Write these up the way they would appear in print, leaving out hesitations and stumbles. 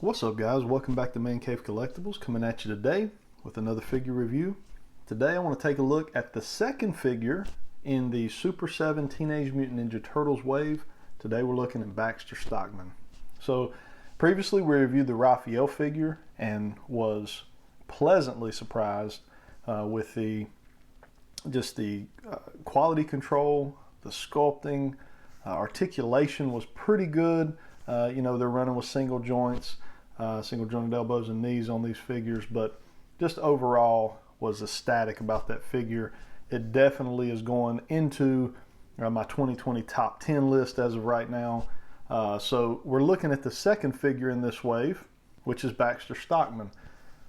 What's up, guys? Welcome back to Man Cave Collectibles, coming at you today with another figure review. Today I want to take a look at the second figure in the Super7 Teenage Mutant Ninja Turtles wave. Today we're looking at Baxter Stockman. So previously we reviewed the Raphael figure and was pleasantly surprised with the quality control, the sculpting, articulation was pretty good. You know, they're running with single joints, single jointed elbows and knees on these figures, but just overall was ecstatic about that figure. It definitely is going into my 2020 top 10 list as of right now. So we're looking at the second figure in this wave, which is Baxter Stockman.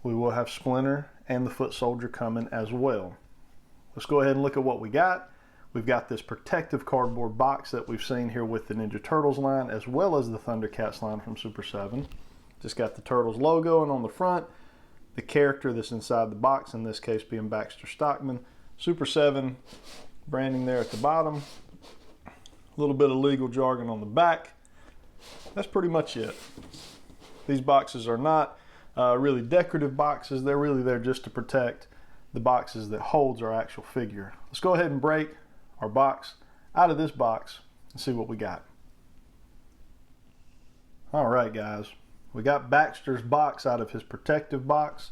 We will have Splinter and the Foot Soldier coming as well. Let's go ahead and look at what we got. We've got this protective cardboard box that we've seen here with the Ninja Turtles line, as well as the Thundercats line from Super7. Just got the Turtles logo, and on the front, the character that's inside the box, in this case being Baxter Stockman. Super7 branding there at the bottom. A little bit of legal jargon on the back. That's pretty much it. These boxes are not really decorative boxes. They're really there just to protect the boxes that holds our actual figure. Let's go ahead and break our box out of this box and see what we got. All right, guys, we got Baxter's box out of his protective box,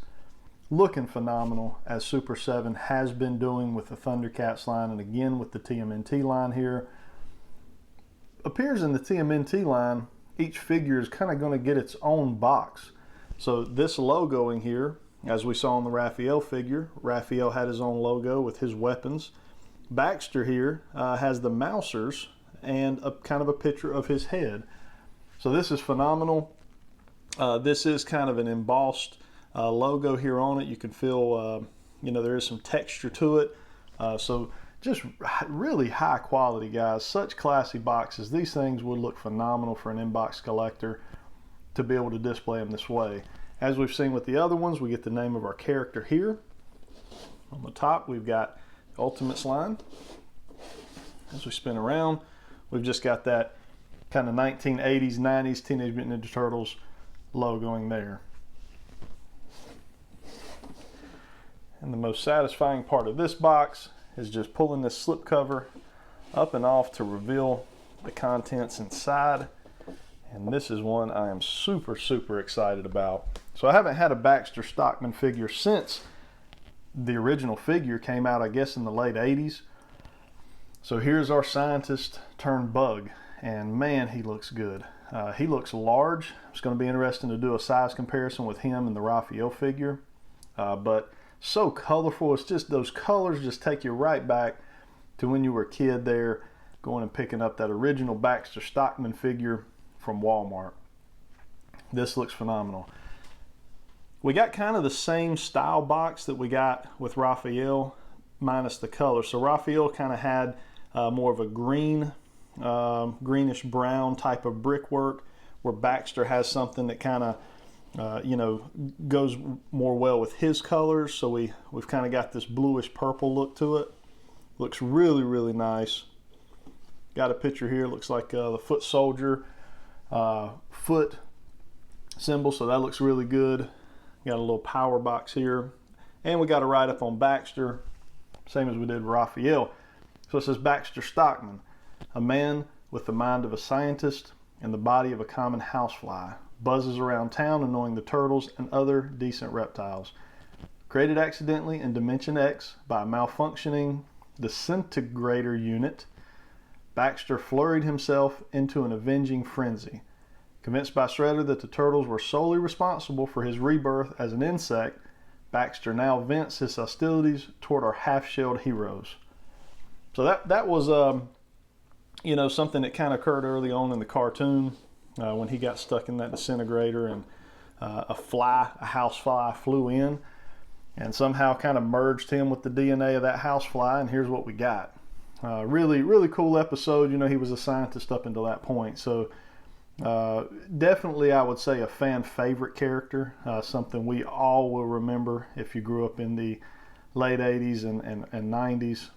looking phenomenal, as Super7 has been doing with the Thundercats line and again with the TMNT line here. Appears in the TMNT line, each figure is kind of going to get its own box. So this logoing here, as we saw on the Raphael figure, Raphael had his own logo with his weapons. Baxter here has the Mousers and a kind of a picture of his head. So this is phenomenal. This is kind of an embossed logo here on it. You can feel, you know, there is some texture to it. So just really high quality, guys. Such classy boxes. These things would look phenomenal for an inbox collector to be able to display them this way. As we've seen with the other ones, we get the name of our character here. On the top, we've got Ultimates line. As we spin around, we've just got that kind of 1980s, 90s Teenage Mutant Ninja Turtles logoing there. And the most satisfying part of this box is just pulling this slip cover up and off to reveal the contents inside. And this is one I am super excited about. So I haven't had a Baxter Stockman figure since the original figure came out, I guess, in the late 80s. So here's our scientist turned bug, and man, he looks good. He looks large. It's going to be interesting to do a size comparison with him and the Raphael figure, but so colorful. It's just those colors just take you right back to when you were a kid there, going and picking up that original Baxter Stockman figure from Walmart. This looks phenomenal. We got kind of the same style box that we got with Raphael, minus the color. So Raphael kind of had more of a green, greenish brown type of brickwork, where Baxter has something that kind of, you know, goes more well with his colors. So we've kind of got this bluish purple look to it. Looks really nice. Got a picture here. Looks like the Foot Soldier foot symbol. So that looks really good. Got a little power box here, and we got a write-up on Baxter, same as we did Raphael. So it says, Baxter Stockman, a man with the mind of a scientist and the body of a common housefly, buzzes around town annoying the turtles and other decent reptiles. Created accidentally in Dimension X by a malfunctioning disintegrator unit, Baxter flurried himself into an avenging frenzy. Convinced by Shredder that the turtles were solely responsible for his rebirth as an insect, Baxter now vents his hostilities toward our half-shelled heroes. So that was, you know, something that kind of occurred early on in the cartoon when he got stuck in that disintegrator, and a housefly flew in and somehow kind of merged him with the DNA of that housefly, and here's what we got. Really cool episode. You know, he was a scientist up until that point. So definitely, I would say, a fan favorite character, something we all will remember. If you grew up in the late 80s and 90s,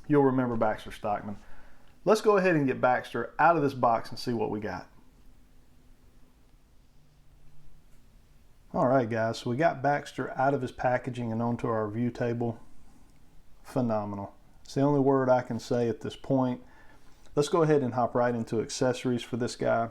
you'll remember Baxter Stockman. Let's go ahead and get Baxter out of this box and see what we got. All right, guys, so we got Baxter out of his packaging and onto our view table. Phenomenal. It's the only word I can say at this point. Let's go ahead and hop right into accessories for this guy.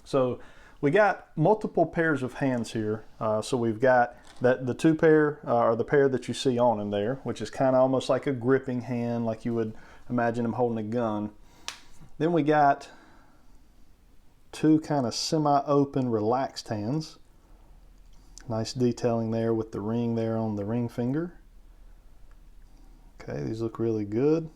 So we got multiple pairs of hands here. So we've got the two pair, or the pair that you see on him there, which is kind of almost like a gripping hand, like you would imagine him holding a gun. Then we got two kind of semi-open, relaxed hands. Nice detailing there with the ring there on the ring finger. Okay, these look really good.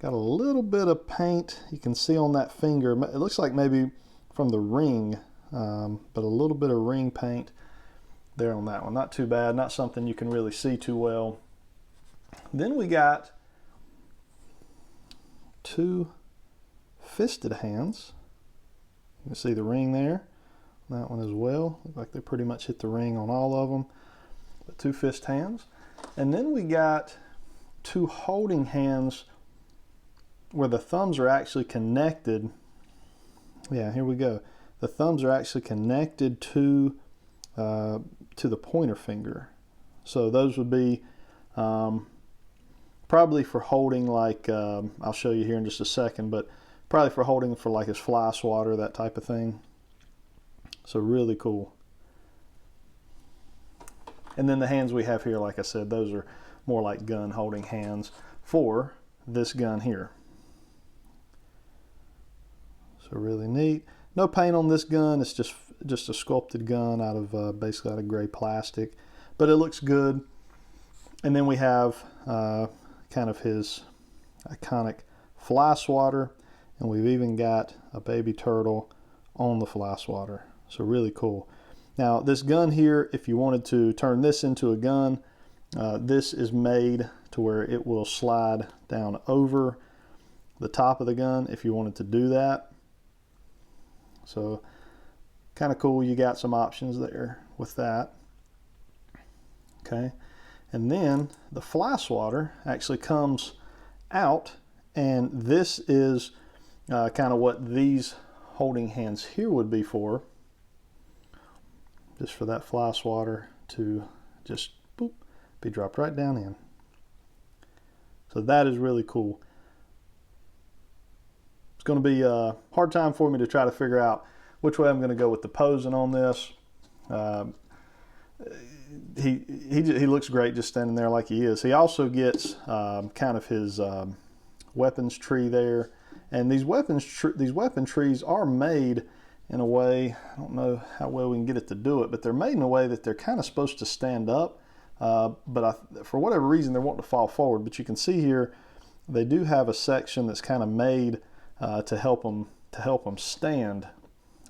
Got a little bit of paint you can see on that finger. It looks like maybe from the ring, but a little bit of ring paint there on that one. Not too bad, not something you can really see too well. Then we got two fisted hands. You can see the ring there. That one as well. Look like they pretty much hit the ring on all of them. But two fist hands. And then we got two holding hands where the thumbs are actually connected. Yeah, here we go. The thumbs are actually connected to the pointer finger. So those would be probably for holding, like I'll show you here in just a second, but probably for holding for like his fly swatter, that type of thing. So really cool. And then the hands we have here, like I said, those are more like gun holding hands for this gun here. So really neat. No paint on this gun. It's just a sculpted gun out of basically out of gray plastic, but it looks good. And then we have kind of his iconic fly swatter, and we've even got a baby turtle on the fly swatter. So really cool. Now this gun here, if you wanted to turn this into a gun, this is made to where it will slide down over the top of the gun if you wanted to do that. So kind of cool. You got some options there with that. Okay. And then the fly swatter actually comes out, and this is kind of what these holding hands here would be for. Just for that fly swatter to just boop, be dropped right down in. So that is really cool. It's going to be a hard time for me to try to figure out which way I'm going to go with the posing on this. He looks great just standing there like he is. He also gets kind of his weapons tree there, and these weapon trees are made in a way, I don't know how well we can get it to do it, but they're made in a way that they're kind of supposed to stand up, but for whatever reason they're wanting to fall forward. But you can see here they do have a section that's kind of made to help them stand,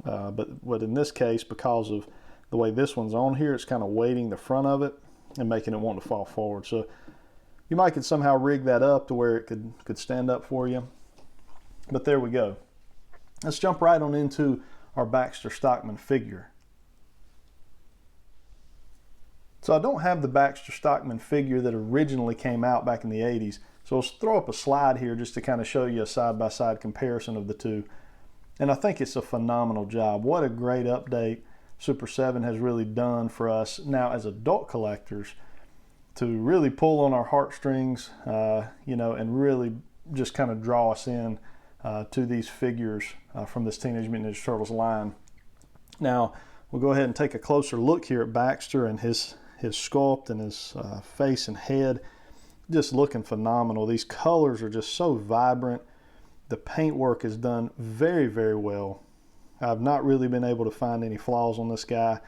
but in this case, because of the way this one's on here, it's kind of weighting the front of it and making it want to fall forward. So you might could somehow rig that up to where it could stand up for you. But there we go. Let's jump right on into our Baxter Stockman figure. So I don't have the Baxter Stockman figure that originally came out back in the 80s. So let's throw up a slide here just to kind of show you a side-by-side comparison of the two. And I think it's a phenomenal job. What a great update Super7 has really done for us now as adult collectors to really pull on our heartstrings, and really just kind of draw us in to these figures from this Teenage Mutant Ninja Turtles line. Now we'll go ahead and take a closer look here at Baxter and his sculpt and his face and head. Just looking phenomenal. These colors are just so vibrant. The paint work is done very, very well. I've not really been able to find any flaws on this guy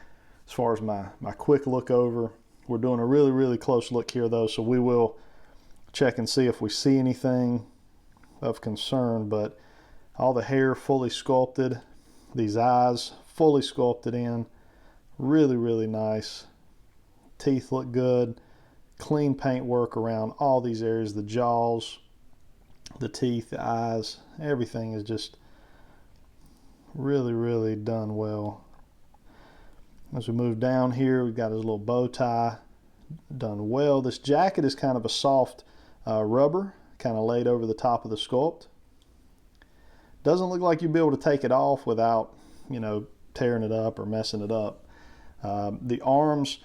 as far as my quick look over. We're doing a really, really close look here though, so we will check and see if we see anything of concern. But all the hair fully sculpted, these eyes fully sculpted in, really, really nice. Teeth look good, clean paint work around all these areas, the jaws, the teeth, the eyes, everything is just really, really done well. As we move down here, we've got his little bow tie done well. This jacket is kind of a soft rubber, kind of laid over the top of the sculpt. Doesn't look like you'd be able to take it off without, tearing it up or messing it up. The arms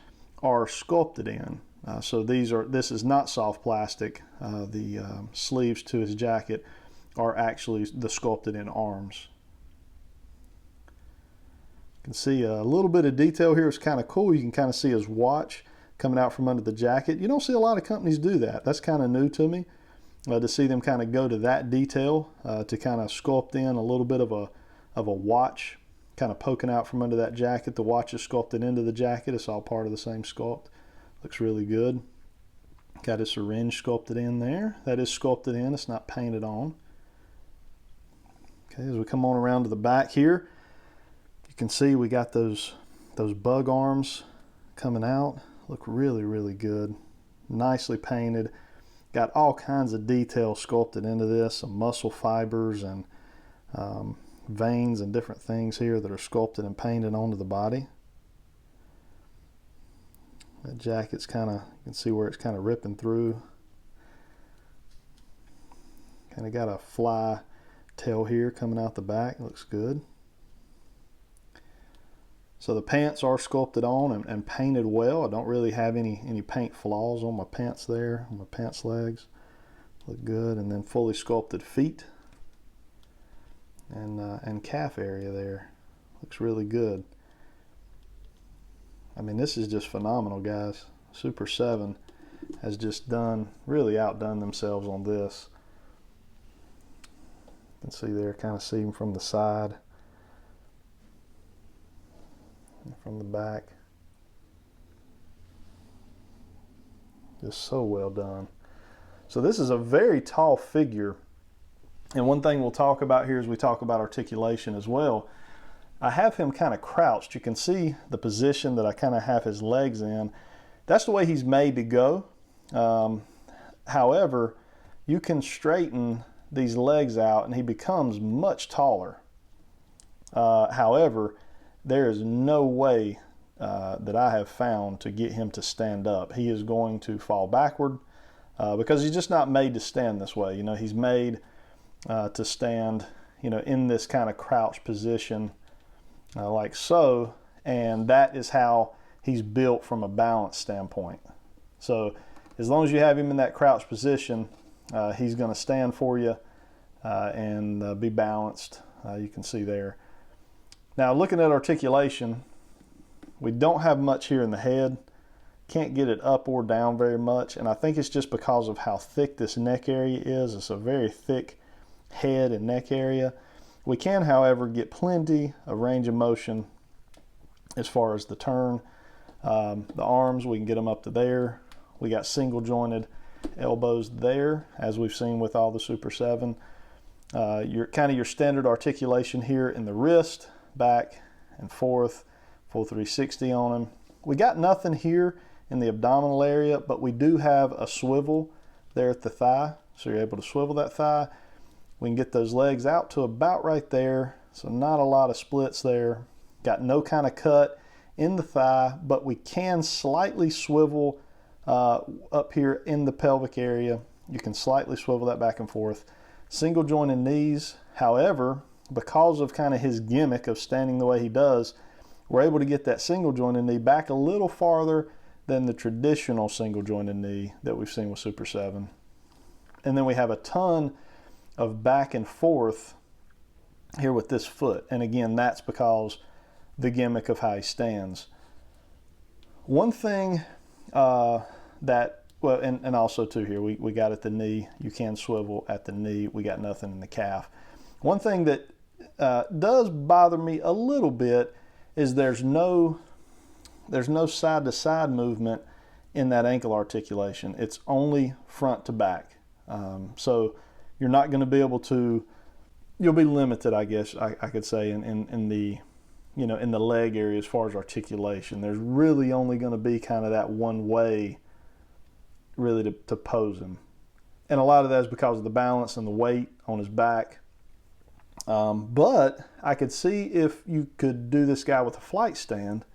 are sculpted in. So this is not soft plastic. The sleeves to his jacket are actually the sculpted in arms. You can see a little bit of detail here. It's kind of cool. You can kind of see his watch coming out from under the jacket. You don't see a lot of companies do that. That's kind of new to me, to see them kind of go to that detail, to kind of sculpt in a little bit of a watch kind of poking out from under that jacket. The watch is sculpted into the jacket. It's all part of the same sculpt. Looks really good. Got his syringe sculpted in there. That is sculpted in. It's not painted on. Okay, as we come on around to the back here, you can see we got those bug arms coming out. Look really, really good. Nicely painted. Got all kinds of detail sculpted into this. Some muscle fibers and veins and different things here that are sculpted and painted onto the body. That jacket's kind of, you can see where it's kind of ripping through. Kind of got a fly tail here coming out the back. Looks good. So the pants are sculpted on and painted well. I don't really have any paint flaws on my pants there, on my pants legs. Look good. And then fully sculpted feet and calf area there. Looks really good. I mean, this is just phenomenal, guys. Super7 has just really outdone themselves on this. You can see there, kind of see them from the side and from the back. Just so well done. So this is a very tall figure. And one thing we'll talk about here is we talk about articulation as well. I have him kind of crouched. You can see the position that I kind of have his legs in. That's the way he's made to go. However, you can straighten these legs out and he becomes much taller. However, there is no way that I have found to get him to stand up. He is going to fall backward because he's just not made to stand this way. You know, he's made to stand, you know, in this kind of crouched position. Like so, and that is how he's built from a balance standpoint. So as long as you have him in that crouched position, he's going to stand for you and be balanced. You can see there. Now looking at articulation, we don't have much here in the head. Can't get it up or down very much, and I think it's just because of how thick this neck area is. It's a very thick head and neck area. We can, however, get plenty of range of motion as far as the turn. The arms, we can get them up to there. We got single jointed elbows there, as we've seen with all the Super7. Your standard articulation here in the wrist, back and forth, full 360 on them. We got nothing here in the abdominal area, but we do have a swivel there at the thigh, so you're able to swivel that thigh. We can get those legs out to about right there, so not a lot of splits there. Got no kind of cut in the thigh, but we can slightly swivel up here in the pelvic area. You can slightly swivel that back and forth. Single jointed knees, however, because of kind of his gimmick of standing the way he does, we're able to get that single jointed knee back a little farther than the traditional single jointed knee that we've seen with Super7. And then we have a ton of back and forth here with this foot. And again, that's because the gimmick of how he stands. One thing and also too here, we got at the knee, you can swivel at the knee, we got nothing in the calf. One thing that does bother me a little bit is there's no side to side movement in that ankle articulation. It's only front to back. So you're not going to be able to, you'll be limited, I guess I could say, in the, you know, in the leg area as far as articulation. There's really only going to be kind of that one way really to pose him. And a lot of that is because of the balance and the weight on his back. But I could see if you could do this guy with a flight stand,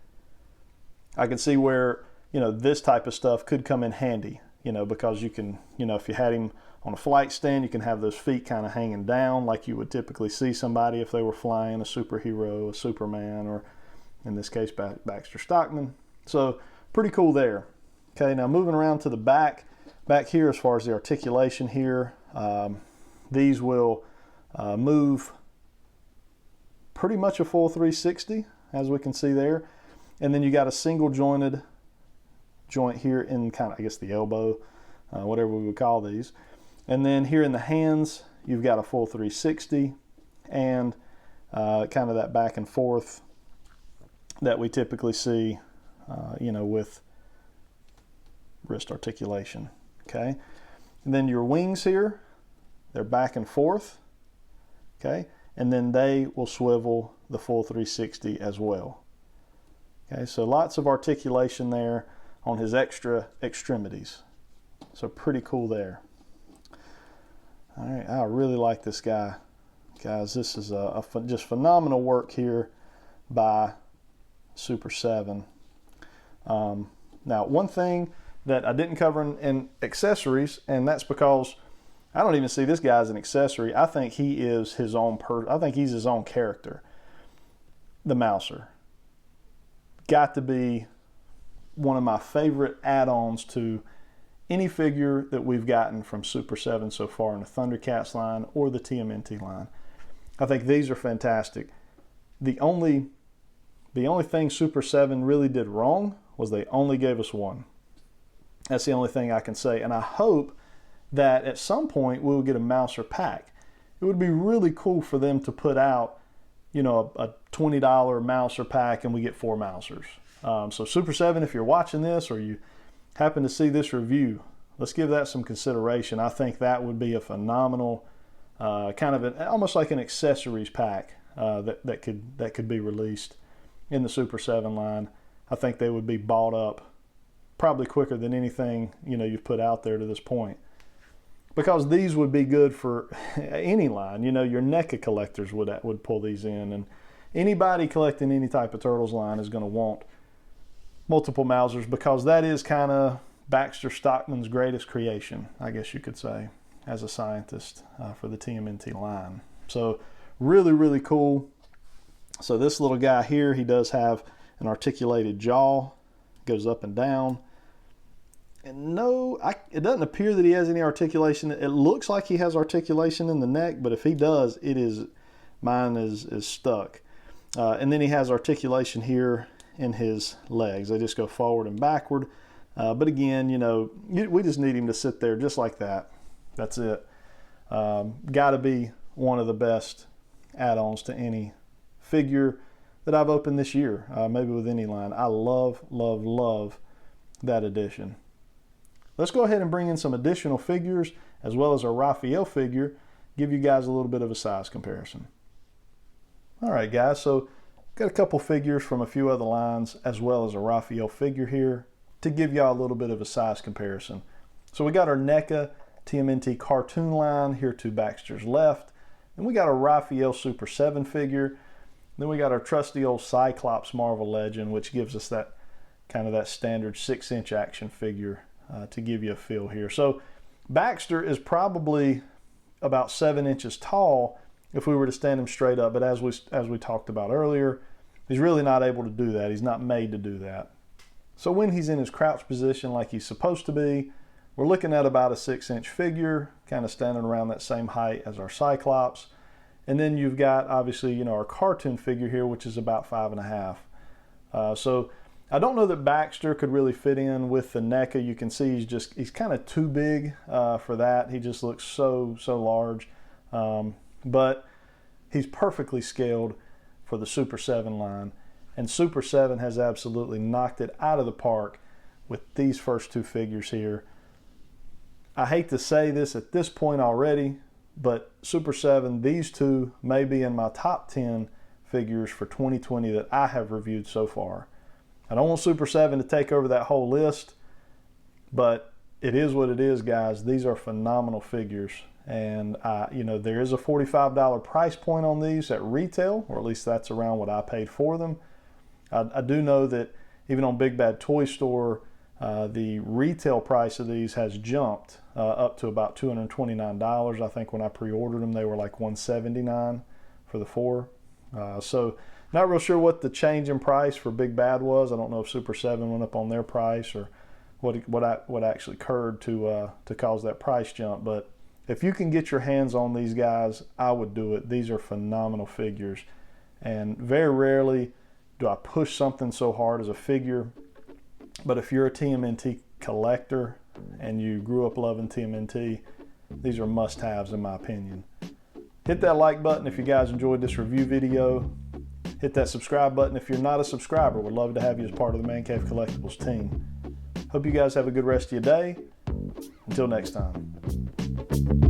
I could see where, you know, this type of stuff could come in handy. you know, because you can, you know, if you had him on a flight stand, you can have those feet kind of hanging down like you would typically see somebody if they were flying a superhero, a Superman, or in this case, Baxter Stockman. So pretty cool there. Okay, now moving around to the back here as far as the articulation here, these will move pretty much a full 360, as we can see there. And then you got a single jointed joint here in kind of, I guess, the elbow, whatever we would call these. And then here in the hands, you've got a full 360 and kind of that back and forth that we typically see, you know, with wrist articulation. Okay. And then your wings here, they're back and forth. Okay. And then they will swivel the full 360 as well. Okay. So lots of articulation there on his extra extremities. So pretty cool there. All right, I really like this guy, guys. This is just phenomenal work here by Super7. Now, one thing that I didn't cover in accessories, and that's because I don't even see this guy as an accessory. I think he is his own I think he's his own character. The Mouser. Got to be one of my favorite add-ons to any figure that we've gotten from Super7 so far in the Thundercats line or the TMNT line. I think these are fantastic. The only thing Super7 really did wrong was they only gave us one. That's the only thing I can say. And I hope that at some point we'll get a Mouser pack. It would be really cool for them to put out, you know, a $20 Mouser pack and we get 4 Mousers. So Super7, if you're watching this or you happen to see this review, let's give that some consideration. I think that would be a phenomenal kind of almost like an accessories pack that could be released in the Super7 line. I think they would be bought up probably quicker than anything, you know, you've put out there to this point, because these would be good for any line. You know, your NECA collectors would pull these in, and anybody collecting any type of Turtles line is going to want multiple Mousers, because that is kind of Baxter Stockman's greatest creation, I guess you could say, as a scientist for the TMNT line. So really, really cool. So this little guy here, he does have an articulated jaw, goes up and down. And no, it doesn't appear that he has any articulation. It looks like he has articulation in the neck, but if he does, mine is stuck. And then he has articulation here in his legs. They just go forward and backward. But again, you know, we just need him to sit there just like that. That's it. Got to be one of the best add-ons to any figure that I've opened this year, maybe with any line. I love, love, love that addition. Let's go ahead and bring in some additional figures as well as a Raphael figure, give you guys a little bit of a size comparison. All right, guys, so got a couple figures from a few other lines as well as a Raphael figure here to give y'all a little bit of a size comparison. So we got our NECA TMNT cartoon line here to Baxter's left. Then we got a Raphael Super7 figure. Then we got our trusty old Cyclops Marvel Legend, which gives us that kind of that standard 6-inch action figure to give you a feel here. So Baxter is probably about 7 inches tall if we were to stand him straight up, but as we talked about earlier, he's really not able to do that. He's not made to do that. So when he's in his crouch position like he's supposed to be, we're looking at about a 6-inch figure, kind of standing around that same height as our Cyclops. And then you've got, obviously, you know, our cartoon figure here, which is about 5.5. So I don't know that Baxter could really fit in with the NECA. You can see he's kind of too big for that. He just looks so large. But he's perfectly scaled for the Super7 line. And Super7 has absolutely knocked it out of the park with these first two figures here. I hate to say this at this point already, but Super7, these two may be in my top 10 figures for 2020 that I have reviewed so far. I don't want Super7 to take over that whole list, but it is what it is, guys. These are phenomenal figures. And, you know, there is a $45 price point on these at retail, or at least that's around what I paid for them. I do know that even on Big Bad Toy Store, The retail price of these has jumped up to about $229. I think when I pre-ordered them, they were like $179 for the 4. So not real sure what the change in price for Big Bad was. I don't know if Super7 went up on their price or what actually occurred to cause that price jump. But if you can get your hands on these guys, I would do it. These are phenomenal figures, and very rarely do I push something so hard as a figure. But if you're a TMNT collector and you grew up loving TMNT, these are must-haves in my opinion. Hit that like button if you guys enjoyed this review video. Hit that subscribe button if you're not a subscriber. Would love to have you as part of the Man Cave Collectibles team. Hope you guys have a good rest of your day. Until next time.